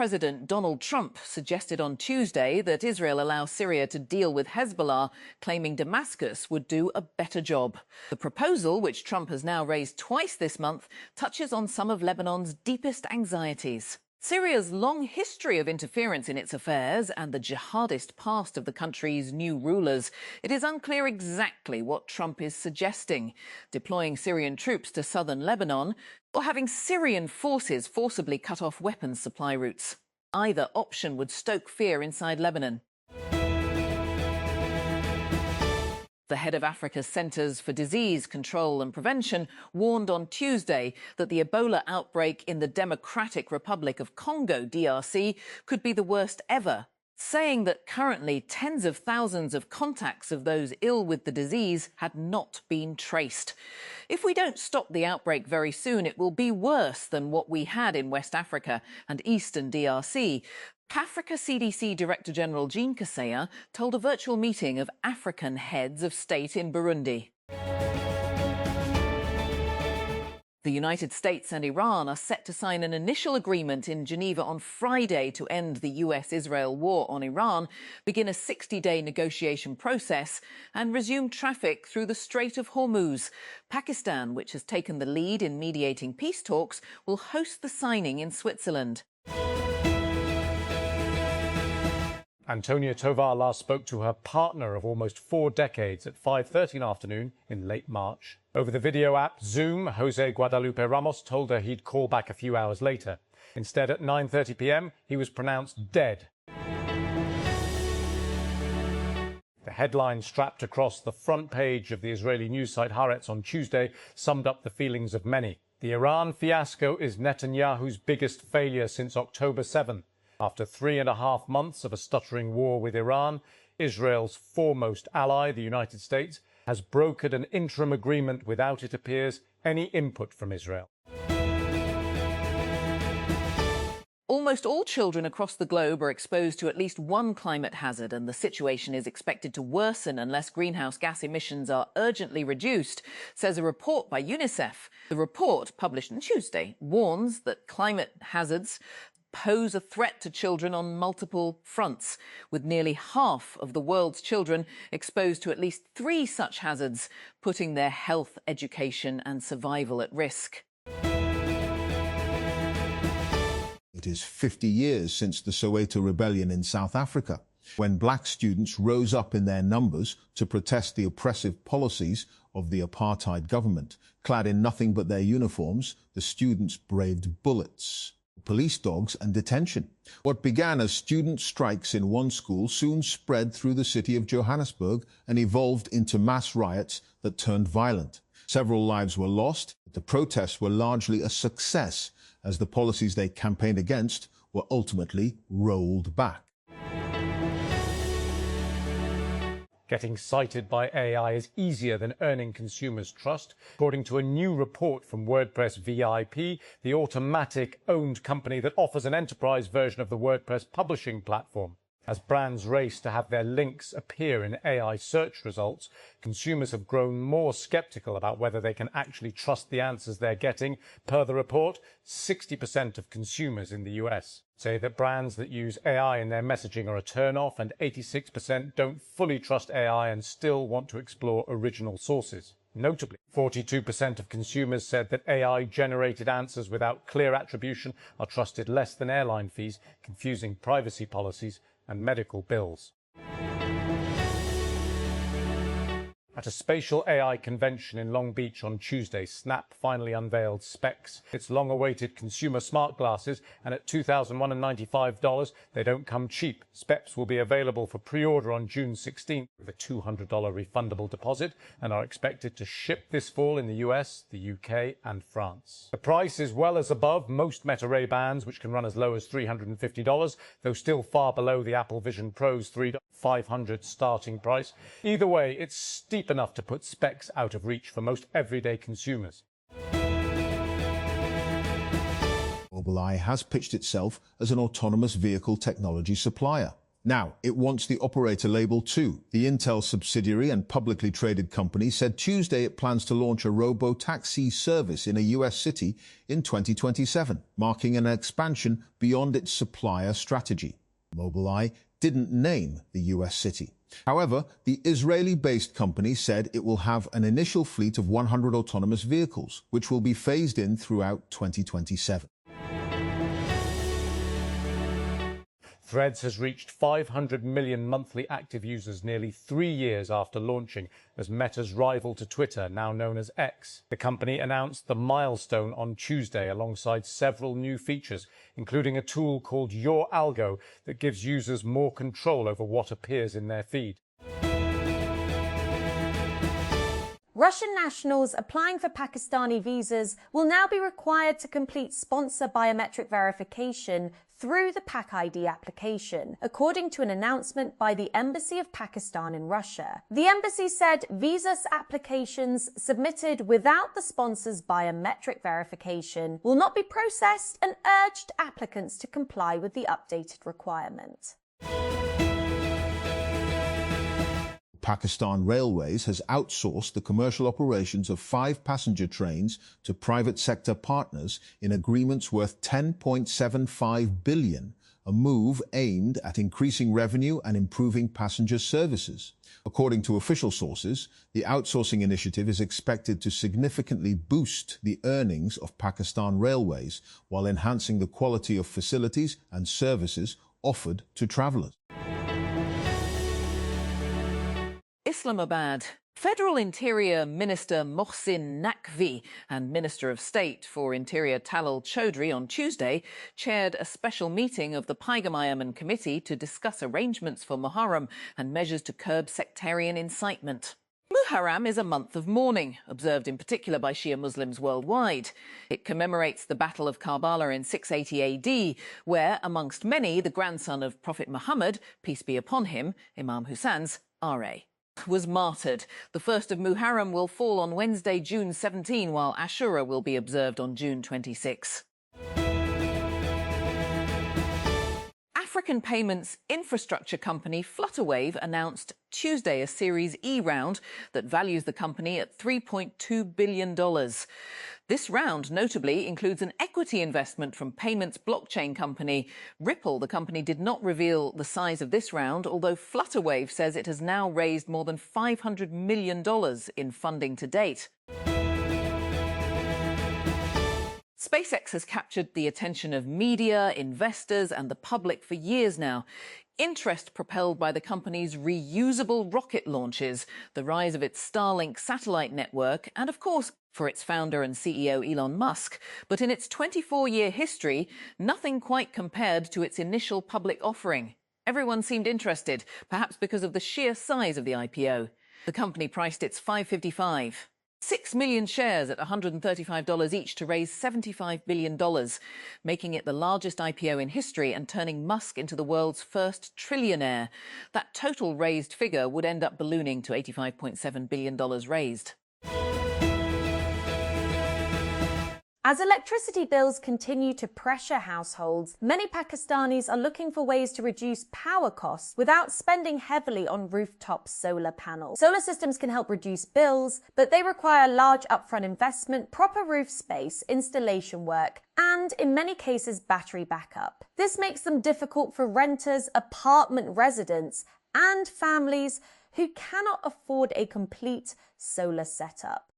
President Donald Trump suggested on Tuesday that Israel allow Syria to deal with Hezbollah, claiming Damascus would do a better job. The proposal, which Trump has now raised twice this month, touches on some of Lebanon's deepest anxieties. Syria's long history of interference in its affairs and the jihadist past of the country's new rulers, it is unclear exactly what Trump is suggesting: deploying Syrian troops to southern Lebanon or having Syrian forces forcibly cut off weapons supply routes. Either option would stoke fear inside Lebanon. The head of Africa's Centres for Disease Control and Prevention warned on Tuesday that the Ebola outbreak in the Democratic Republic of Congo, DRC, could be the worst ever, saying that currently tens of thousands of contacts of those ill with the disease had not been traced. If we don't stop the outbreak very soon, it will be worse than what we had in West Africa and eastern DRC. Africa CDC Director General Jean Kaseya told a virtual meeting of African heads of state in Burundi. The United States and Iran are set to sign an initial agreement in Geneva on Friday to end the US-Israel war on Iran, begin a 60-day negotiation process and resume traffic through the Strait of Hormuz. Pakistan, which has taken the lead in mediating peace talks, will host the signing in Switzerland. Antonia Tovar last spoke to her partner of almost 4 decades at 5:30 in the afternoon in late March. Over the video app Zoom, Jose Guadalupe Ramos told her he'd call back a few hours later. Instead, at 9:30 p.m, he was pronounced dead. The headline strapped across the front page of the Israeli news site Haaretz on Tuesday summed up the feelings of many. The Iran fiasco is Netanyahu's biggest failure since October 7. After 3.5 months of a stuttering war with Iran, Israel's foremost ally, the United States, has brokered an interim agreement without, it appears, any input from Israel. Almost all children across the globe are exposed to at least one climate hazard, and the situation is expected to worsen unless greenhouse gas emissions are urgently reduced, says a report by UNICEF. The report, published on Tuesday, warns that climate hazards pose a threat to children on multiple fronts, with nearly half of the world's children exposed to at least 3 such hazards, putting their health, education and survival at risk. It is 50 years since the Soweto rebellion in South Africa, when black students rose up in their numbers to protest the oppressive policies of the apartheid government. Clad in nothing but their uniforms, the students braved bullets, police dogs and detention. What began as student strikes in one school soon spread through the city of Johannesburg and evolved into mass riots that turned violent. Several lives were lost, but the protests were largely a success as the policies they campaigned against were ultimately rolled back. Getting cited by AI is easier than earning consumers' trust, according to a new report from WordPress VIP, the Automatic-owned company that offers an enterprise version of the WordPress publishing platform. As brands race to have their links appear in AI search results, consumers have grown more skeptical about whether they can actually trust the answers they're getting. Per the report, 60% of consumers in the US say that brands that use AI in their messaging are a turn-off, and 86% don't fully trust AI and still want to explore original sources. Notably, 42% of consumers said that AI-generated answers without clear attribution are trusted less than airline fees, confusing privacy policies and medical bills. At a spatial AI convention in Long Beach on Tuesday, Snap finally unveiled Specs, its long-awaited consumer smart glasses, and at $2,195, they don't come cheap. Specs will be available for pre-order on June 16th with a $200 refundable deposit and are expected to ship this fall in the US, the UK and France. The price is well as above most Meta Ray-Bans, which can run as low as $350, though still far below the Apple Vision Pro's $500 starting price. Either way, it's steep enough to put Specs out of reach for most everyday consumers. Mobileye has pitched itself as an autonomous vehicle technology supplier. Now, it wants the operator label too. The Intel subsidiary and publicly traded company said Tuesday it plans to launch a robo-taxi service in a US city in 2027, marking an expansion beyond its supplier strategy. Mobileye didn't name the US city. However, the Israeli-based company said it will have an initial fleet of 100 autonomous vehicles, which will be phased in throughout 2027. Threads has reached 500 million monthly active users nearly 3 years after launching as Meta's rival to Twitter, now known as X. The company announced the milestone on Tuesday alongside several new features, including a tool called Your Algo that gives users more control over what appears in their feed. Russian nationals applying for Pakistani visas will now be required to complete sponsor biometric verification through the PakID application, according to an announcement by the Embassy of Pakistan in Russia. The embassy said visa applications submitted without the sponsor's biometric verification will not be processed and urged applicants to comply with the updated requirement. Pakistan Railways has outsourced the commercial operations of 5 passenger trains to private sector partners in agreements worth $10.75 billion, a move aimed at increasing revenue and improving passenger services. According to official sources, the outsourcing initiative is expected to significantly boost the earnings of Pakistan Railways while enhancing the quality of facilities and services offered to travellers. Islamabad. Federal Interior Minister Mohsin Naqvi and Minister of State for Interior Talal Chaudhry on Tuesday chaired a special meeting of the Paigam-i-Aman Committee to discuss arrangements for Muharram and measures to curb sectarian incitement. Muharram is a month of mourning, observed in particular by Shia Muslims worldwide. It commemorates the Battle of Karbala in 680 AD, where, amongst many, the grandson of Prophet Muhammad, peace be upon him, Imam Hussein's R.A., was martyred. The first of Muharram will fall on Wednesday, June 17, while Ashura will be observed on June 26. African payments infrastructure company Flutterwave announced Tuesday a Series E round that values the company at $3.2 billion. This round notably includes an equity investment from payments blockchain company Ripple. The company did not reveal the size of this round, although Flutterwave says it has now raised more than $500 million in funding to date. SpaceX has captured the attention of media, investors and the public for years now. Interest propelled by the company's reusable rocket launches, the rise of its Starlink satellite network, and of course, for its founder and CEO Elon Musk. But in its 24-year history, nothing quite compared to its initial public offering. Everyone seemed interested, perhaps because of the sheer size of the IPO. The company priced its $5.55. 6 million shares at $135 each to raise $75 billion, making it the largest IPO in history and turning Musk into the world's first trillionaire. That total raised figure would end up ballooning to $85.7 billion raised. As electricity bills continue to pressure households, many Pakistanis are looking for ways to reduce power costs without spending heavily on rooftop solar panels. Solar systems can help reduce bills, but they require large upfront investment, proper roof space, installation work, and in many cases, battery backup. This makes them difficult for renters, apartment residents, and families who cannot afford a complete solar setup.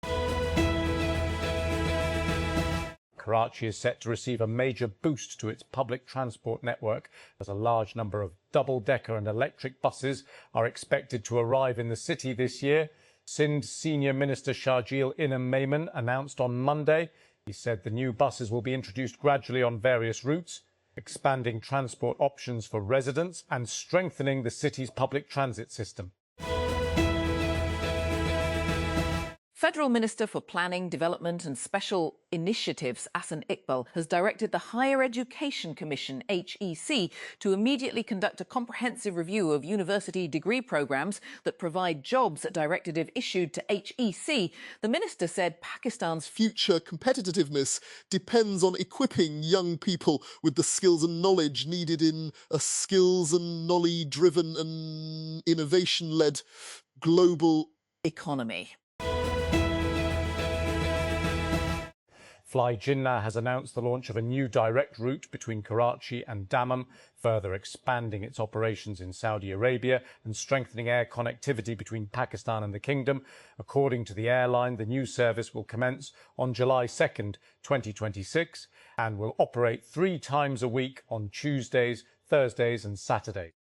Karachi is set to receive a major boost to its public transport network as a large number of double-decker and electric buses are expected to arrive in the city this year. Sindh Senior Minister Sharjeel Inam Maimun announced on Monday. He said the new buses will be introduced gradually on various routes, expanding transport options for residents and strengthening the city's public transit system. Federal Minister for Planning, Development and Special Initiatives, Ahsan Iqbal, has directed the Higher Education Commission, HEC, to immediately conduct a comprehensive review of university degree programmes that provide jobs, a directive issued to HEC. The minister said Pakistan's future competitiveness depends on equipping young people with the skills and knowledge needed in a skills and knowledge-driven and innovation-led global economy. Fly Jinnah has announced the launch of a new direct route between Karachi and Dammam, further expanding its operations in Saudi Arabia and strengthening air connectivity between Pakistan and the Kingdom. According to the airline, the new service will commence on July 2nd, 2026, and will operate 3 times a week on Tuesdays, Thursdays and Saturdays.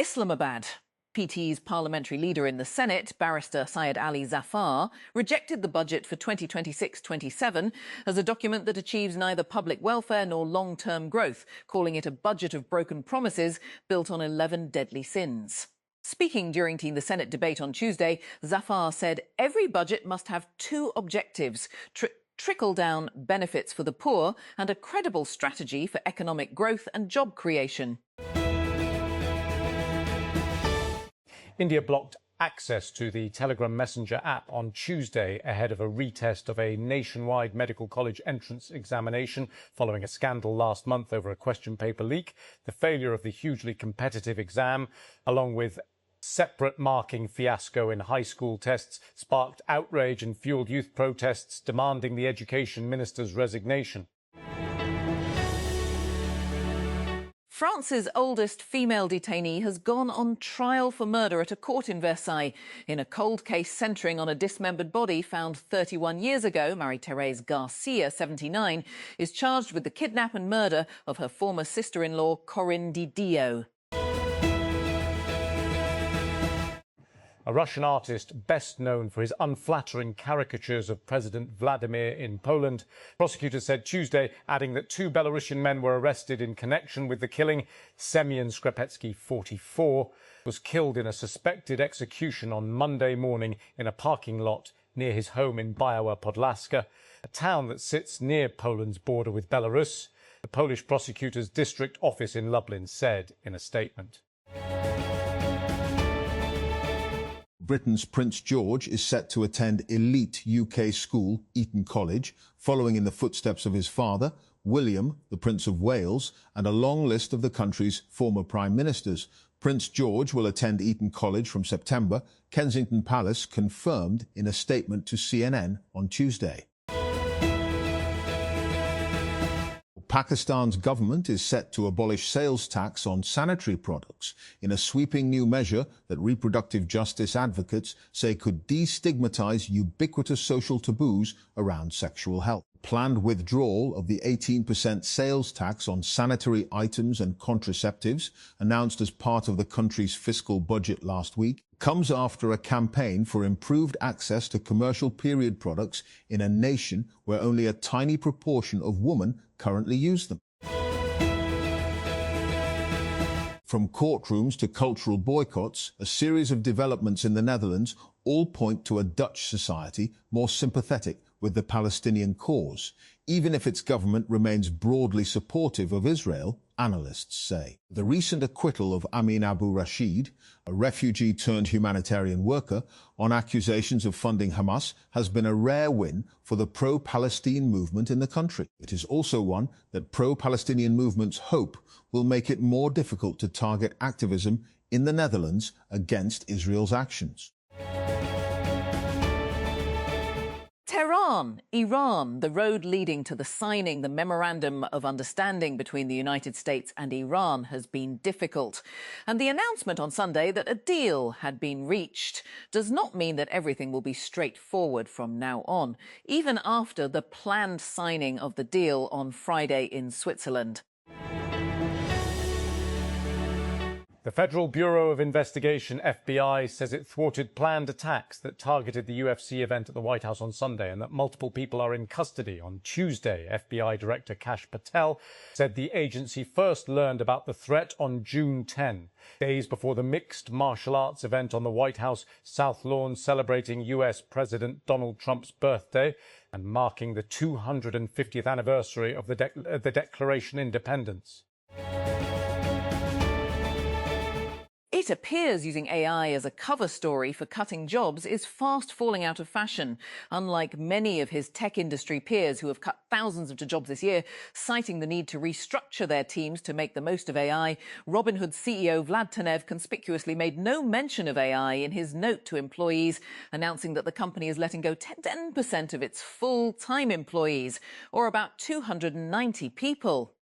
Islamabad. PT's parliamentary leader in the Senate, Barrister Syed Ali Zafar, rejected the budget for 2026-27 as a document that achieves neither public welfare nor long-term growth, calling it a budget of broken promises built on 11 deadly sins. Speaking during the Senate debate on Tuesday, Zafar said every budget must have 2 objectives: trickle-down benefits for the poor and a credible strategy for economic growth and job creation. India blocked access to the Telegram Messenger app on Tuesday ahead of a retest of a nationwide medical college entrance examination following a scandal last month over a question paper leak. The failure of the hugely competitive exam, along with separate marking fiasco in high school tests, sparked outrage and fueled youth protests demanding the education minister's resignation. France's oldest female detainee has gone on trial for murder at a court in Versailles. In a cold case centring on a dismembered body found 31 years ago, Marie-Thérèse Garcia, 79, is charged with the kidnap and murder of her former sister-in-law, Corinne Didio. A Russian artist best known for his unflattering caricatures of President Vladimir in Poland. Prosecutors said Tuesday, adding that 2 Belarusian men were arrested in connection with the killing. Semyon Skrepetsky, 44, was killed in a suspected execution on Monday morning in a parking lot near his home in Biała Podlaska, a town that sits near Poland's border with Belarus, the Polish prosecutor's district office in Lublin said in a statement. Britain's Prince George is set to attend elite UK school, Eton College, following in the footsteps of his father, William, the Prince of Wales, and a long list of the country's former prime ministers. Prince George will attend Eton College from September, Kensington Palace confirmed in a statement to CNN on Tuesday. Pakistan's government is set to abolish sales tax on sanitary products in a sweeping new measure that reproductive justice advocates say could destigmatize ubiquitous social taboos around sexual health. Planned withdrawal of the 18% sales tax on sanitary items and contraceptives, announced as part of the country's fiscal budget last week, comes after a campaign for improved access to commercial period products in a nation where only a tiny proportion of women currently use them. From courtrooms to cultural boycotts, a series of developments in the Netherlands all point to a Dutch society more sympathetic with the Palestinian cause, even if its government remains broadly supportive of Israel, analysts say. The recent acquittal of Amin Abu Rashid, a refugee-turned-humanitarian worker, on accusations of funding Hamas has been a rare win for the pro-Palestine movement in the country. It is also one that pro-Palestinian movements hope will make it more difficult to target activism in the Netherlands against Israel's actions. Tehran, Iran, the road leading to the signing the Memorandum of Understanding between the United States and Iran has been difficult. And the announcement on Sunday that a deal had been reached does not mean that everything will be straightforward from now on, even after the planned signing of the deal on Friday in Switzerland. The Federal Bureau of Investigation, FBI, says it thwarted planned attacks that targeted the UFC event at the White House on Sunday and that multiple people are in custody. On Tuesday, FBI Director Kash Patel said the agency first learned about the threat on June 10, days before the mixed martial arts event on the White House South Lawn celebrating US President Donald Trump's birthday and marking the 250th anniversary of the Declaration of Independence. It appears using AI as a cover story for cutting jobs is fast falling out of fashion. Unlike many of his tech industry peers who have cut thousands of jobs this year, citing the need to restructure their teams to make the most of AI, Robinhood CEO Vlad Tenev conspicuously made no mention of AI in his note to employees, announcing that the company is letting go 10% of its full-time employees, or about 290 people.